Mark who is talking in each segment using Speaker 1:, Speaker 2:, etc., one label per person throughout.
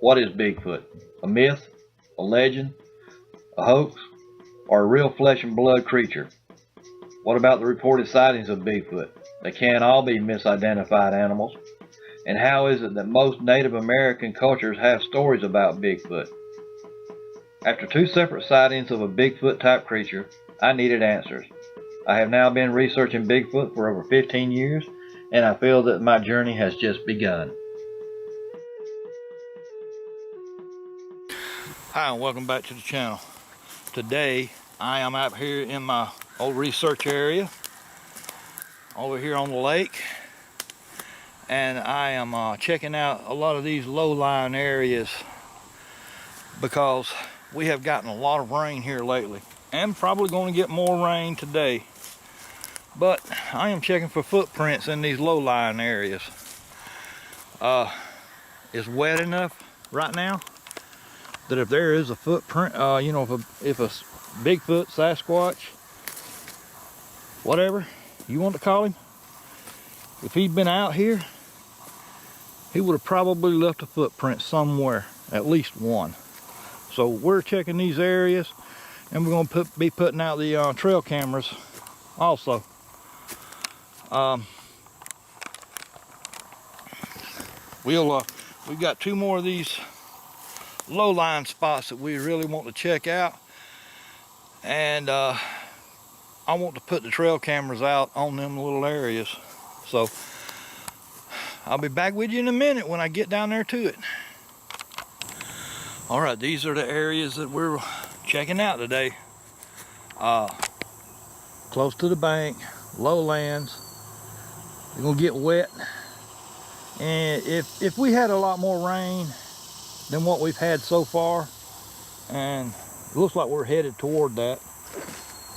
Speaker 1: What is Bigfoot? A myth? A legend? A hoax? Or a real flesh and blood creature? What about the reported sightings of Bigfoot? They can't all be misidentified animals. And how is it that most Native American cultures have stories about Bigfoot? After 2 separate sightings of a Bigfoot type creature, I needed answers. I have now been researching Bigfoot for over 15 years, and I feel that my journey has just begun. Hi, and welcome back to the channel. Today, I am out here in my old research area, over here on the lake, and I am checking out a lot of these low-lying areas because we have gotten a lot of rain here lately, and probably going to get more rain today. But I am checking for footprints in these low-lying areas. It's wet enough right now that if there is a footprint, if a Bigfoot, Sasquatch, whatever you want to call him, if he'd been out here, he would have probably left a footprint somewhere, at least one. So we're checking these areas, and we're going to be putting out the trail cameras also. We've got 2 more of these low-lying spots that we really want to check out, and I want to put the trail cameras out on them little areas. So I'll be back with you in a minute when I get down there to it. All right, these are the areas that we're checking out today. Close to the bank, lowlands. They're gonna get wet, and if we had a lot more rain than what we've had so far, and it looks like we're headed toward that,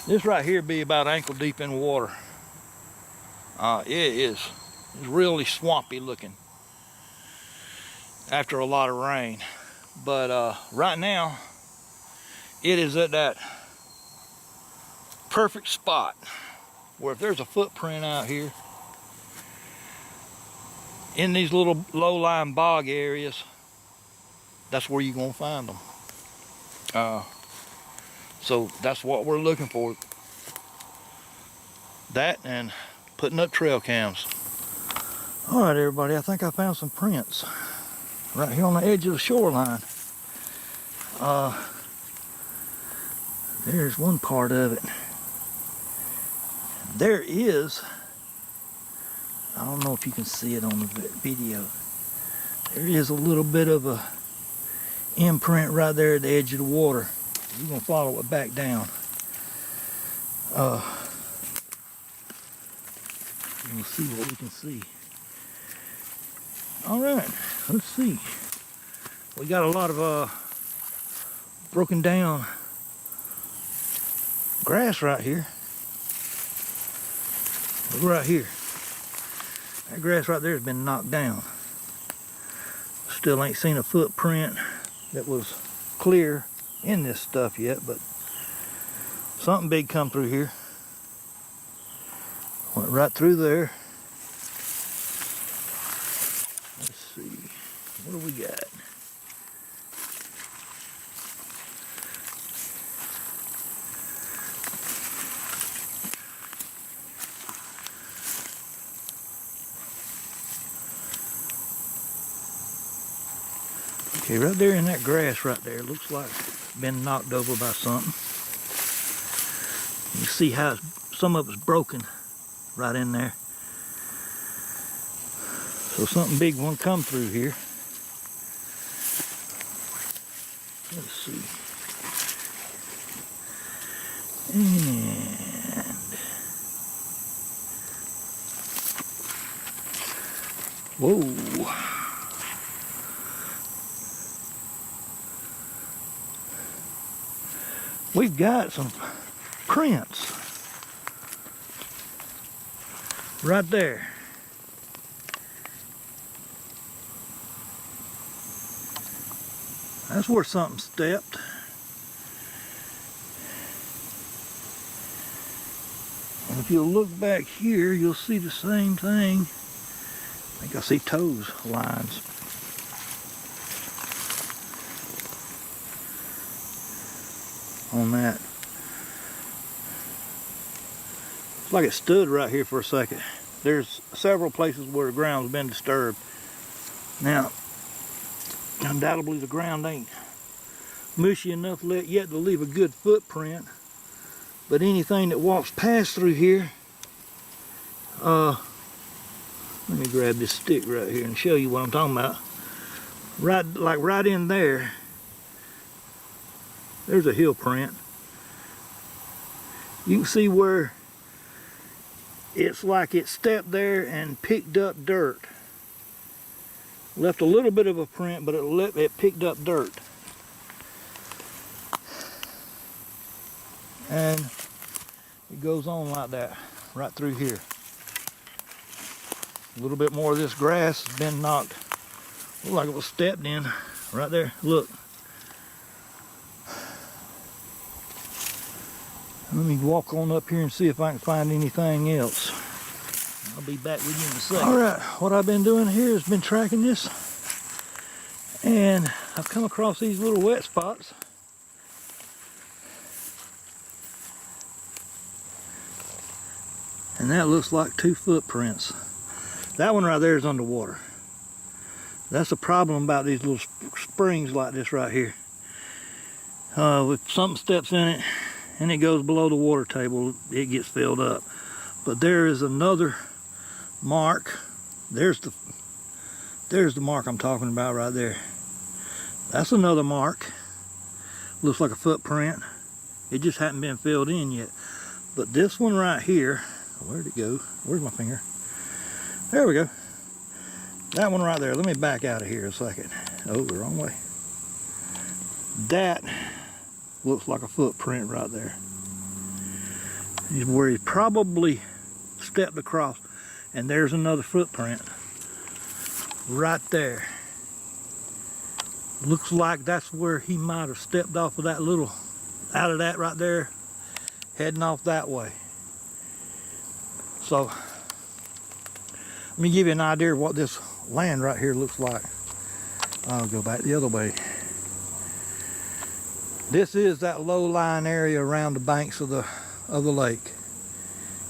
Speaker 1: this right here be about ankle deep in water. It's really swampy looking after a lot of rain, but right now it is at that perfect spot where if there's a footprint out here in these little low-lying bog areas, that's where you're gonna find them. So that's what we're looking for. That and putting up trail cams. All right, everybody, I think I found some prints right here on the edge of the shoreline. There's one part of it. There is, I don't know if you can see it on the video, there is a little bit of a imprint right there at the edge of the water. We're gonna follow it back down. We'll see what we can see. All right, let's see. We got a lot of broken down grass right here. Look right here. That grass right there has been knocked down. Still ain't seen a footprint that was clear in this stuff yet, but something big come through here. Went right through there. Let's see, what do we got? Okay, right there in that grass right there, looks like it's been knocked over by something. You see how some of it's broken right in there. So something big won't come through here. Let's see. And whoa. We've got some prints right there. That's where something stepped. And if you look back here, you'll see the same thing. I think I see toes lines.
Speaker 2: on that. It's like it stood right here for a second. There's several places where the ground's been disturbed. Now, undoubtedly the ground ain't mushy enough yet to leave a good footprint, but anything that walks past through here, let me grab this stick right here and show you what I'm talking about. Right in there, there's a heel print. You can see where it's like it stepped there and picked up dirt. Left a little bit of a print, but it picked up dirt. And it goes on like that, right through here. A little bit more of this grass has been knocked, looked like it was stepped in, right there, look. Let me walk on up here and see if I can find anything else. I'll be back with you in a second. Alright, what I've been doing here is been tracking this, and I've come across these little wet spots. And that looks like 2 footprints. That one right there is underwater. That's the problem about these little springs like this right here. If something steps in it and it goes below the water table, it gets filled up. But there is another mark. There's the mark I'm talking about right there. That's another mark. Looks like a footprint. It just hadn't been filled in yet. But this one right here, where'd it go? Where's my finger? There we go. That one right there. Let me back out of here a second. Oh, the wrong way. That looks like a footprint right there. Is where he probably stepped across. And there's another footprint right there. Looks like that's where he might have stepped off of that little, out of that right there, heading off that way. So, let me give you an idea of what this land right here looks like. I'll go back the other way. This is that low-lying area around the banks of the lake.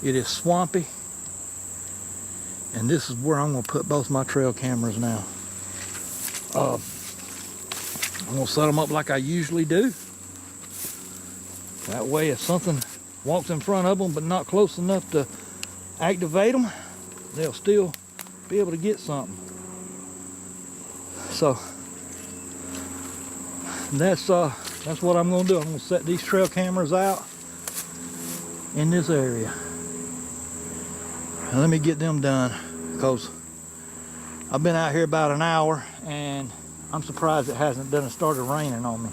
Speaker 2: It is swampy, and this is where I'm going to put both my trail cameras now. I'm going to set them up like I usually do. That way, if something walks in front of them but not close enough to activate them, they'll still be able to get something. So that's what I'm going to do. I'm going to set these trail cameras out in this area. And let me get them done, because I've been out here about an hour and I'm surprised it hasn't started raining on me.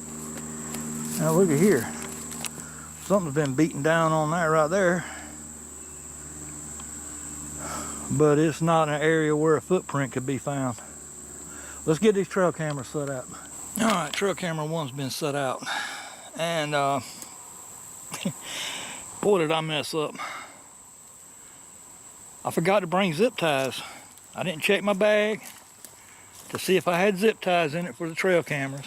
Speaker 2: Now look at here. Something's been beaten down on that right there. But it's not an area where a footprint could be found. Let's get these trail cameras set up. Alright, trail camera 1's been set out. And boy, did I mess up. I forgot to bring zip ties. I didn't check my bag to see if I had zip ties in it for the trail cameras.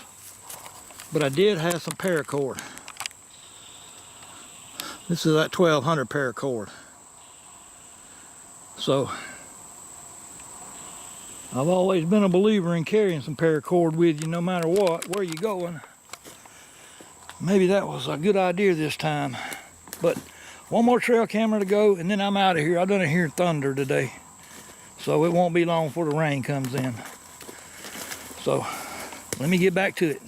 Speaker 2: But I did have some paracord. This is that 1200 paracord. So, I've always been a believer in carrying some paracord with you no matter what, where you're going. Maybe that was a good idea this time. But one more trail camera to go and then I'm out of here. I done it here in thunder today. So it won't be long before the rain comes in. So let me get back to it.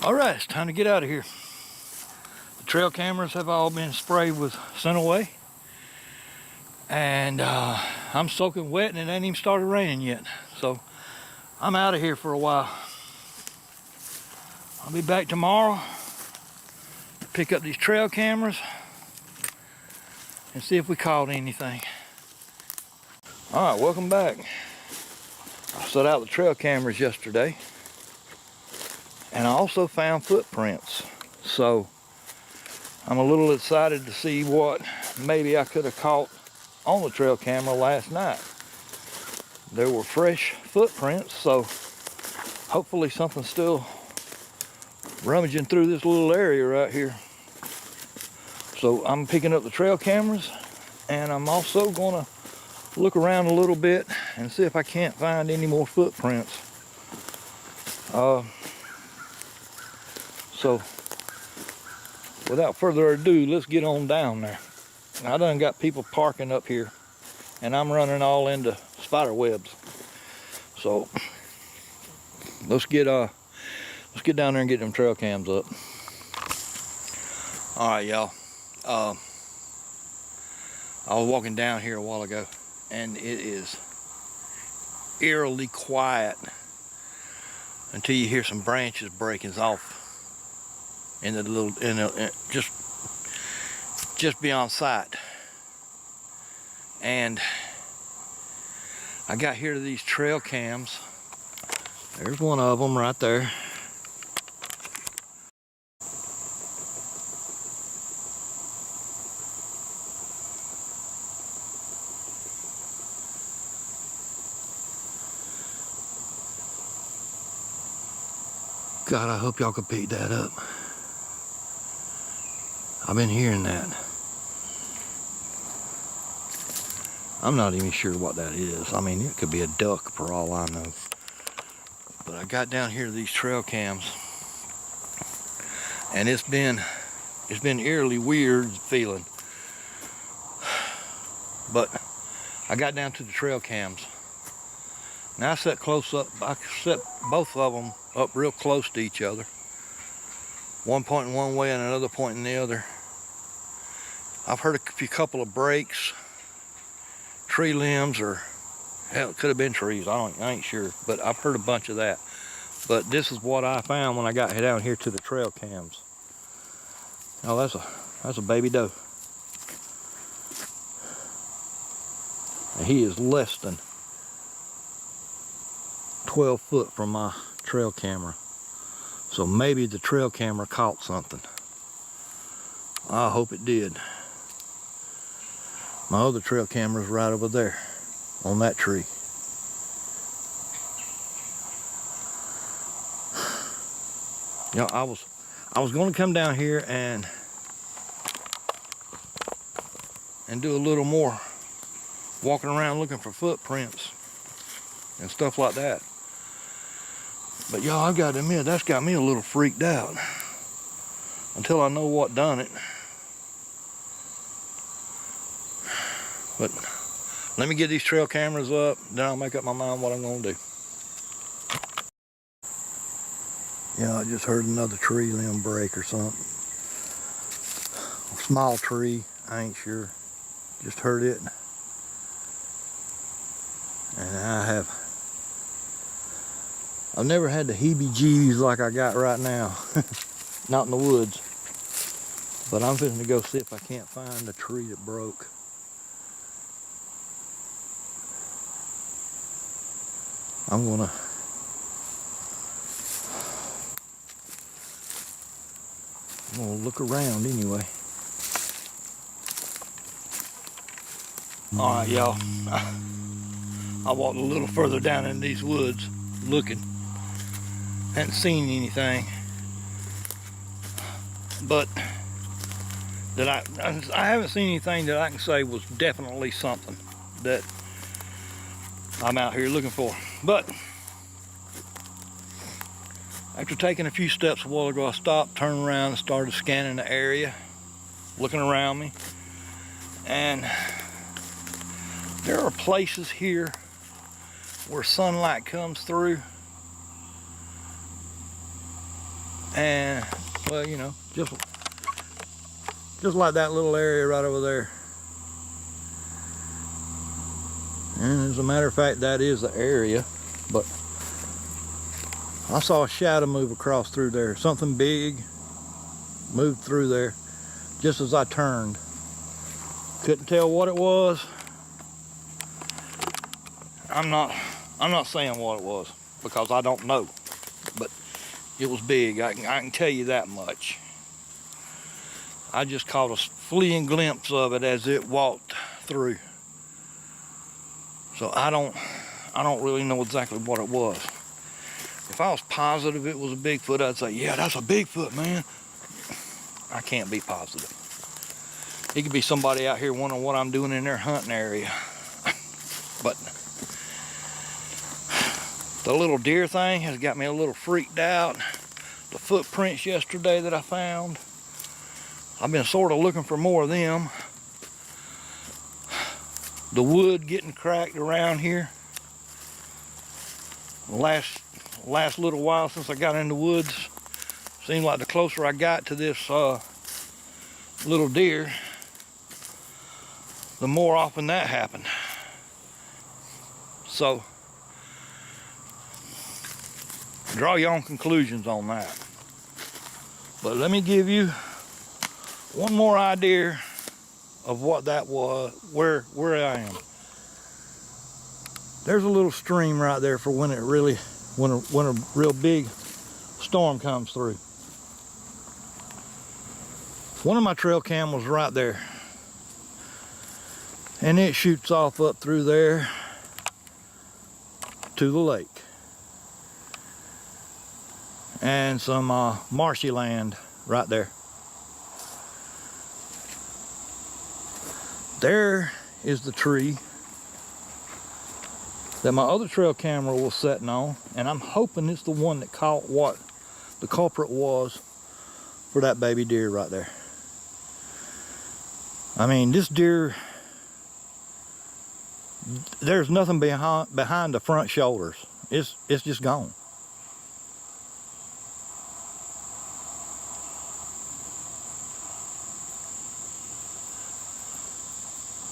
Speaker 2: All right, it's time to get out of here. The trail cameras have all been sprayed with Scent-A-Way. And I'm soaking wet and it ain't even started raining yet. So I'm out of here for a while. I'll be back tomorrow to pick up these trail cameras and see if we caught anything. All right, welcome back. I set out the trail cameras yesterday and I also found footprints. So I'm a little excited to see what maybe I could have caught on the trail camera last night. There were fresh footprints, so hopefully something still rummaging through this little area right here. So I'm picking up the trail cameras, and I'm also gonna look around a little bit and see if I can't find any more footprints. So without further ado, let's get on down there. Now, I done got people parking up here, and I'm running all into spider webs. So let's get down there and get them trail cams up. All right, y'all. I was walking down here a while ago, and it is eerily quiet until you hear some branches breaking off in the little, just beyond sight. And I got here to these trail cams. There's one of them right there. God, I hope y'all can pick that up. I've been hearing that. I'm not even sure what that is. I mean, it could be a duck for all I know. But I got down here to these trail cams, and it's been eerily weird feeling. But I got down to the trail cams. Now I set close up. I set both of them up real close to each other. One pointing one way and another pointing the other. I've heard a couple of breaks, tree limbs, or hell, it could have been trees. I ain't sure, but I've heard a bunch of that. But this is what I found when I got down here to the trail cams. Oh, that's a baby doe. And he is less than 12 foot from my trail camera. So maybe the trail camera caught something. I hope it did. My other trail camera's right over there on that tree. You know, I was going to come down here and do a little more walking around looking for footprints and stuff like that. But y'all, I gotta admit, that's got me a little freaked out until I know what done it. But let me get these trail cameras up, then I'll make up my mind what I'm gonna do. Yeah, I just heard another tree limb break or something. A small tree, I ain't sure. Just heard it. And I've never had the heebie-jeebies like I got right now. Not in the woods. But I'm fixing to go see if I can't find the tree that broke. I'm gonna look around anyway. All right, y'all. I walked a little further down in these woods looking. Hadn't seen anything. But I haven't seen anything that I can say was definitely something that I'm out here looking for. But after taking a few steps a while ago, I stopped, turned around, and started scanning the area, looking around me. And there are places here where sunlight comes through. And, well, you know, just like that little area right over there. And as a matter of fact, that is the area. But I saw a shadow move across through there. Something big moved through there just as I turned. Couldn't tell what it was. I'm not saying what it was because I don't know, but it was big. I can tell you that much. I just caught a fleeting glimpse of it as it walked through. So I don't really know exactly what it was. If I was positive it was a Bigfoot, I'd say, yeah, that's a Bigfoot, man. I can't be positive. It could be somebody out here wondering what I'm doing in their hunting area. But the little deer thing has got me a little freaked out. The footprints yesterday that I found, I've been sort of looking for more of them. The wood getting cracked around here. Last little while since I got in the woods, seemed like the closer I got to this little deer, the more often that happened. So, draw your own conclusions on that. But let me give you one more idea of what that was, where I am. There's a little stream right there for when it really, when a real big storm comes through. One of my trail cam was right there, and it shoots off up through there to the lake and some marshy land right there. There is the tree that my other trail camera was setting on, and I'm hoping it's the one that caught what the culprit was for that baby deer right there. I mean, this deer, there's nothing behind the front shoulders. It's just gone.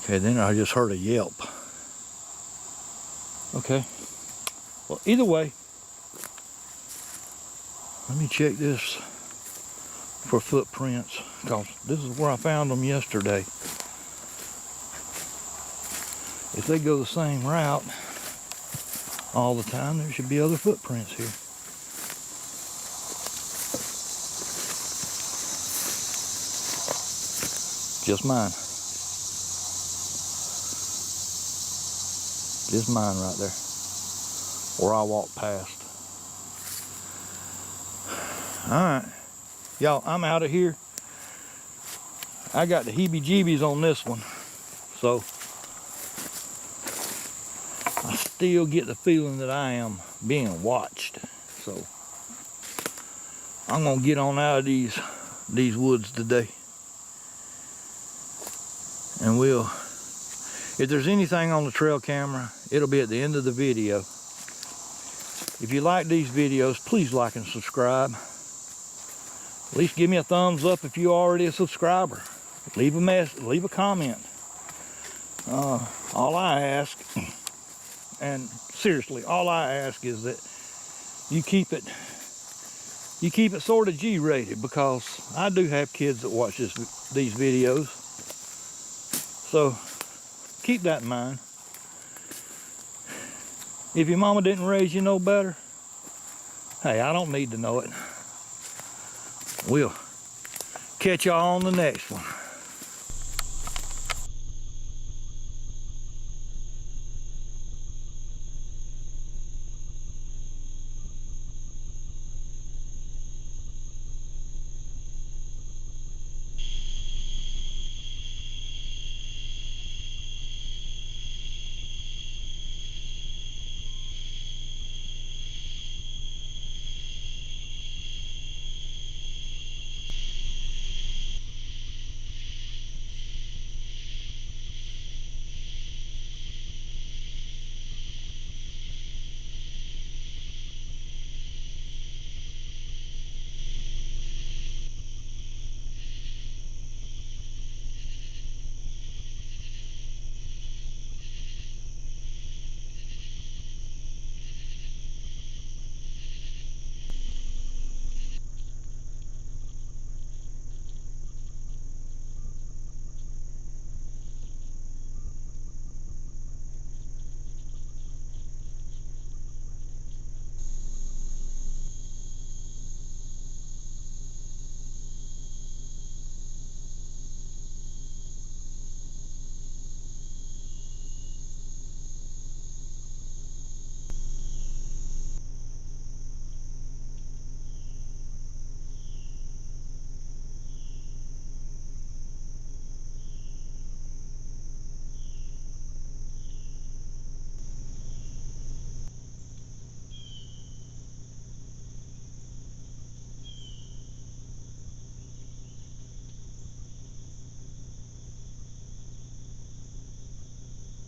Speaker 2: Okay, then I just heard a yelp. Okay, well, either way, let me check this for footprints, because this is where I found them yesterday. If they go the same route all the time, there should be other footprints here. Just mine. Just mine right there, where I walked past. All right, y'all, I'm out of here. I got the heebie-jeebies on this one, so I still get the feeling that I am being watched. So I'm gonna get on out of these woods today, and if there's anything on the trail camera, it'll be at the end of the video. If you like these videos, please like and subscribe. At least give me a thumbs up if you're already a subscriber. Leave a comment. All I ask, and seriously, all I ask is that you keep it sort of G-rated, because I do have kids that watch these videos. So keep that in mind. If your mama didn't raise you no better, hey, I don't need to know it. We'll catch y'all on the next one.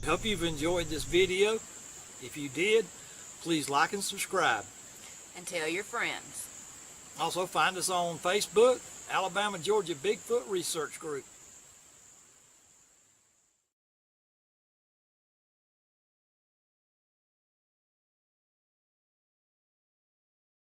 Speaker 2: Hope you've enjoyed this video. If you did, please like and subscribe.
Speaker 3: And tell your friends.
Speaker 2: Also find us on Facebook, Alabama Georgia Bigfoot Research Group.